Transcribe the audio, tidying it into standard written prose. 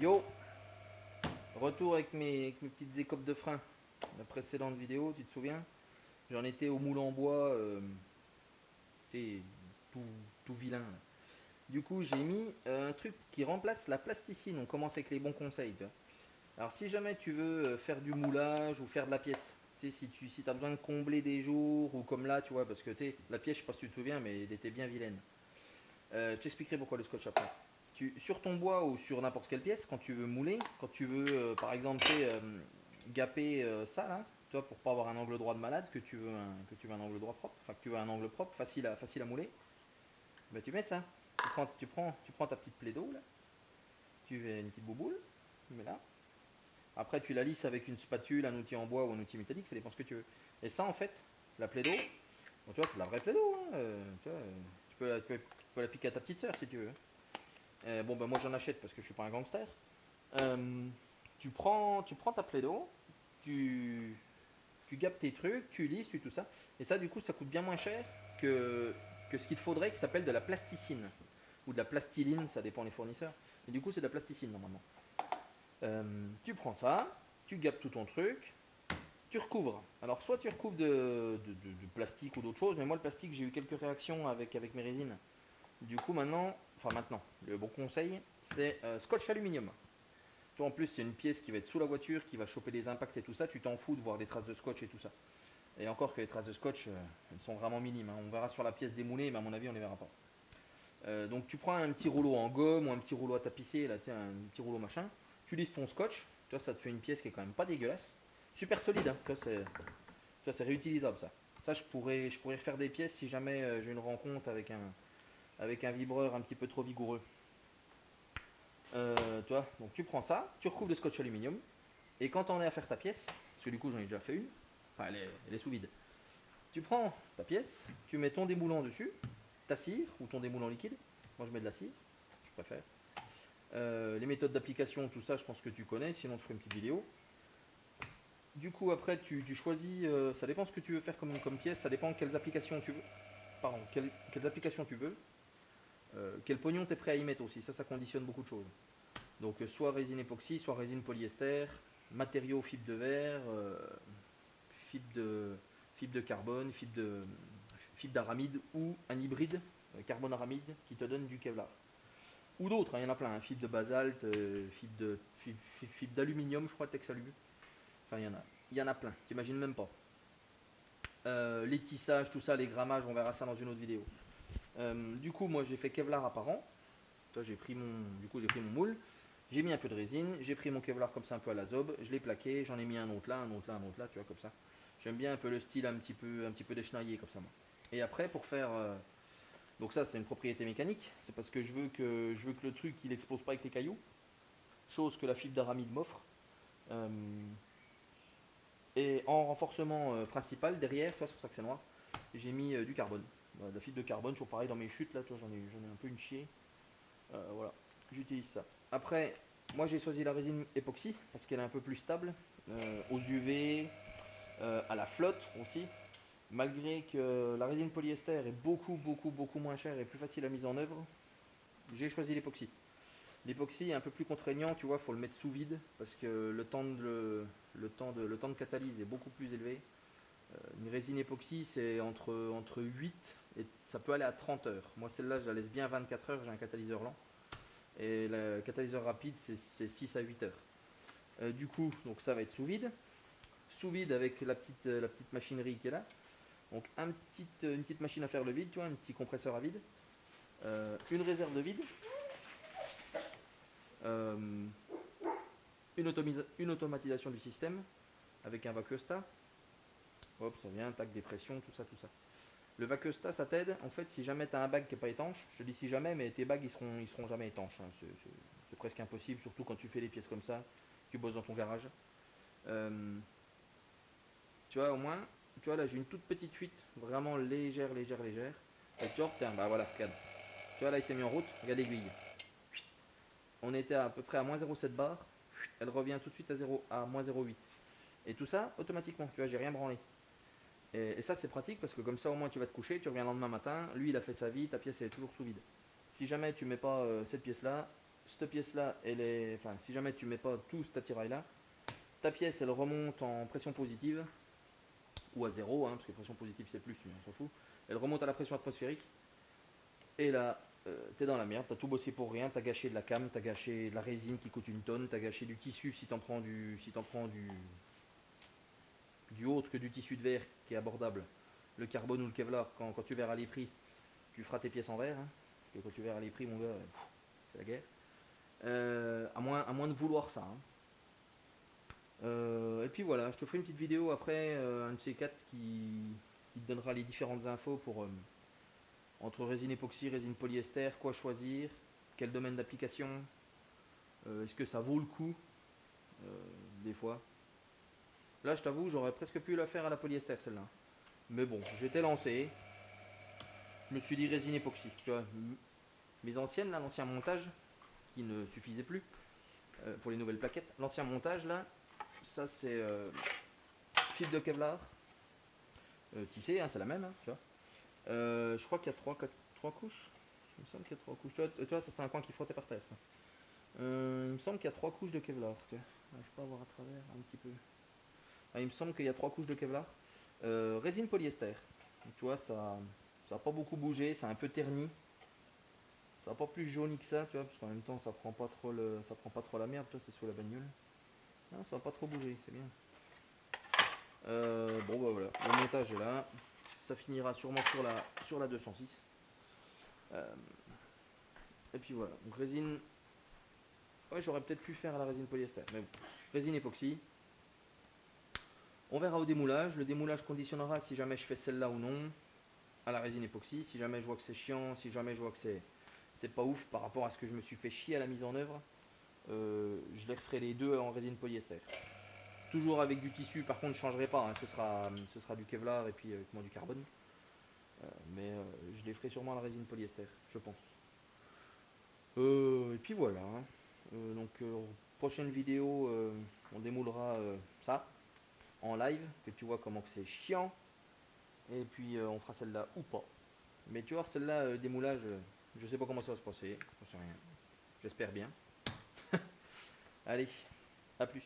Yo, retour avec mes petites écopes de frein. La précédente vidéo, tu te souviens? J'en étais au moule en bois, t'es tout, tout vilain, là. Du coup, j'ai mis un truc qui remplace la plasticine. On commence avec les bons conseils, tu vois. Alors, si jamais tu veux faire du moulage ou faire de la pièce, tu sais, si as besoin de combler des jours ou comme là, tu vois, parce que tu sais, la pièce, je sais pas si tu te souviens, mais elle était bien vilaine. Je t'expliquerai pourquoi le scotch après. Sur ton bois ou sur n'importe quelle pièce, quand tu veux mouler, quand tu veux par exemple gaper ça là, tu vois, pour pas avoir un angle droit de malade, que tu veux un angle droit propre, enfin que tu veux un angle propre, facile à mouler, ben tu mets ça. Tu prends ta petite plaie d'eau là, tu fais une petite bouboule, tu mets là. Après tu la lisses avec une spatule, un outil en bois ou un outil métallique, ça dépend ce que tu veux. Et ça en fait, la plaie d'eau, bon, tu vois, c'est de la vraie plaie d'eau, hein, tu vois, tu peux la piquer à ta petite sœur si tu veux. Bon, ben moi j'en achète parce que je suis pas un gangster. Euh, tu prends ta plaido, tu, tu gapes tes trucs, tu lisses, tu tout ça. Et ça, du coup, ça coûte bien moins cher que ce qu'il te faudrait qui s'appelle de la plasticine. Ou de la plastiline, ça dépend des fournisseurs. Mais du coup, c'est de la plasticine normalement. Tu prends ça, tu gapes tout ton truc, tu recouvres. Alors, soit tu recouvres de plastique ou d'autre chose, mais moi, le plastique, j'ai eu quelques réactions avec mes résines. Du coup, maintenant, le bon conseil, c'est scotch aluminium. Toi, en plus, c'est une pièce qui va être sous la voiture, qui va choper des impacts et tout ça. Tu t'en fous de voir des traces de scotch et tout ça. Et encore que les traces de scotch, elles sont vraiment minimes, hein. On verra sur la pièce démoulée, mais à mon avis, on les verra pas. Donc, tu prends un petit rouleau en gomme ou un petit rouleau à tapisser, là, tiens, un petit rouleau machin. Tu lisses ton scotch. Tu vois, ça te fait une pièce qui est quand même pas dégueulasse. Super solide, hein. Tu vois, c'est réutilisable ça. Ça, je pourrais refaire des pièces si jamais j'ai une rencontre avec un vibreur un petit peu trop vigoureux. Tu vois, donc tu prends ça, tu recouvres de scotch aluminium. Et quand on est à faire ta pièce, parce que du coup j'en ai déjà fait une, enfin elle est sous vide, tu prends ta pièce, tu mets ton démoulant dessus, ta cire ou ton démoulant liquide. Moi je mets de la cire, je préfère. Les méthodes d'application, tout ça, je pense que tu connais, sinon je ferai une petite vidéo. Du coup après tu choisis, ça dépend ce que tu veux faire comme pièce, ça dépend quelles applications tu veux. Pardon, quelles applications tu veux, quel pognon tu es prêt à y mettre aussi, ça conditionne beaucoup de choses. Donc soit résine époxy, soit résine polyester, matériaux fibre de verre, fibre de, fibre de carbone, fibre d'aramide ou un hybride carbone-aramide qui te donne du Kevlar. Ou d'autres, hein, il y en a plein, hein, fibre de basalte, fibre d'aluminium, je crois, Texalu. Enfin, il y en a plein, t'imagines même pas. Les tissages, tout ça, les grammages, on verra ça dans une autre vidéo. Du coup, moi j'ai fait Kevlar apparent. J'ai pris mon moule, j'ai mis un peu de résine, j'ai pris mon Kevlar comme ça un peu à la zob, je l'ai plaqué, j'en ai mis un autre là, un autre là, un autre là, tu vois, comme ça. J'aime bien un peu le style un petit peu déchenaillé comme ça, moi. Et après, pour faire. Donc, ça, c'est une propriété mécanique. C'est parce que je veux que le truc il explose pas avec les cailloux. Chose que la fibre d'aramide m'offre. Euh, et en renforcement principal, derrière, tu vois, c'est pour ça que c'est noir, j'ai mis du carbone. Voilà, de la fibre de carbone, toujours pareil dans mes chutes là, tu vois, j'en ai un peu une chier. Voilà, j'utilise ça. Après, moi j'ai choisi la résine époxy parce qu'elle est un peu plus stable aux UV, à la flotte aussi. Malgré que la résine polyester est beaucoup moins chère et plus facile à mise en œuvre, j'ai choisi l'époxy. L'époxy est un peu plus contraignant, tu vois, il faut le mettre sous vide parce que le temps de catalyse est beaucoup plus élevé. Une résine époxy, c'est entre 8 et ça peut aller à 30 heures. Moi, celle-là, je la laisse bien 24 heures, j'ai un catalyseur lent. Et le catalyseur rapide, c'est 6 à 8 heures. Du coup, donc ça va être sous vide. Sous vide avec la petite machinerie qui est là. Donc une petite machine à faire le vide, tu vois, un petit compresseur à vide. Une réserve de vide. Euh, une automatisation du système avec un vacuostat. Hop, ça vient, tac, des pressions, tout ça, tout ça. Le vacuostat, ça t'aide. En fait, si jamais tu as un bag qui n'est pas étanche, je te dis si jamais, mais tes bags, ils seront jamais étanches, hein. C'est presque impossible, surtout quand tu fais les pièces comme ça. Tu bosses dans ton garage. Euh, Tu vois, au moins, tu vois, là, j'ai une toute petite fuite, vraiment légère. Et tu vois, tiens, bah voilà, regarde. Tu vois, là, il s'est mis en route, regarde l'aiguille. On était à peu près à moins 0,7 bar. Elle revient tout de suite à moins 0,8. Et tout ça, automatiquement, tu vois, j'ai rien branlé. Et ça, c'est pratique parce que comme ça, au moins, tu vas te coucher, tu reviens le lendemain matin. Lui, il a fait sa vie, ta pièce est toujours sous vide. Si jamais tu mets pas cette pièce-là, cette pièce là, elle est, enfin si jamais tu mets pas tout cet attirail là, ta pièce elle remonte en pression positive ou à zéro, hein, parce que pression positive c'est plus, mais on s'en fout. Elle remonte à la pression atmosphérique et là t'es dans la merde, t'as tout bossé pour rien, t'as gâché de la cam, t'as gâché de la résine qui coûte une tonne, t'as gâché du tissu si t'en prends du autre que du tissu de verre qui est abordable, le carbone ou le Kevlar. Quand tu verras les prix, tu feras tes pièces en verre, hein, parce que quand tu verras les prix, mon gars, c'est la guerre. À moins de vouloir ça, hein. Et puis voilà, je te ferai une petite vidéo après, un de ces quatre qui te donnera les différentes infos pour entre résine époxy, résine polyester, quoi choisir, quel domaine d'application, est-ce que ça vaut le coup, euh, des fois. Là, je t'avoue, j'aurais presque pu la faire à la polyester celle-là. Mais bon, j'étais lancé, je me suis dit résine époxy. Tu vois, mes anciennes, là, l'ancien montage, qui ne suffisait plus pour les nouvelles plaquettes, l'ancien montage là, ça c'est fibre de Kevlar, tissé, hein, c'est la même, hein, tu vois. Je crois qu'il y a trois couches. Il me semble qu'il y a trois couches. Tu vois, ça c'est un coin qui frottait par terre. Il me semble qu'il y a trois couches de Kevlar. Tu vois. Je peux voir à travers un petit peu. Ah, il me semble qu'il y a trois couches de Kevlar. Résine polyester. Donc, tu vois, ça n'a pas beaucoup bougé, c'est un peu terni. Ça n'a pas plus jauni que ça, tu vois, parce qu'en même temps ça prend pas trop ça prend pas trop la merde, tu vois, c'est sous la bagnole. Non, ça va pas trop bouger, c'est bien. Bon bah voilà, le montage est là. Ça finira sûrement sur la 206. Et puis voilà, donc résine. Ouais, j'aurais peut-être pu faire à la résine polyester, mais bon. Résine époxy. On verra au démoulage. Le démoulage conditionnera si jamais je fais celle-là ou non à la résine époxy. Si jamais je vois que c'est chiant, si jamais je vois que c'est pas ouf par rapport à ce que je me suis fait chier à la mise en œuvre, je les referai les deux en résine polyester. Toujours avec du tissu, par contre je changerai pas, hein. Ce sera du Kevlar et puis comment, du carbone. Mais je les ferai sûrement à la résine polyester, je pense. Et puis voilà, hein. Donc prochaine vidéo, on démoulera ça en live, que tu vois comment que c'est chiant. Et puis on fera celle-là ou pas. Mais tu vois, celle-là, démoulage, je sais pas comment ça va se passer, je sais rien. J'espère bien. Allez, à plus.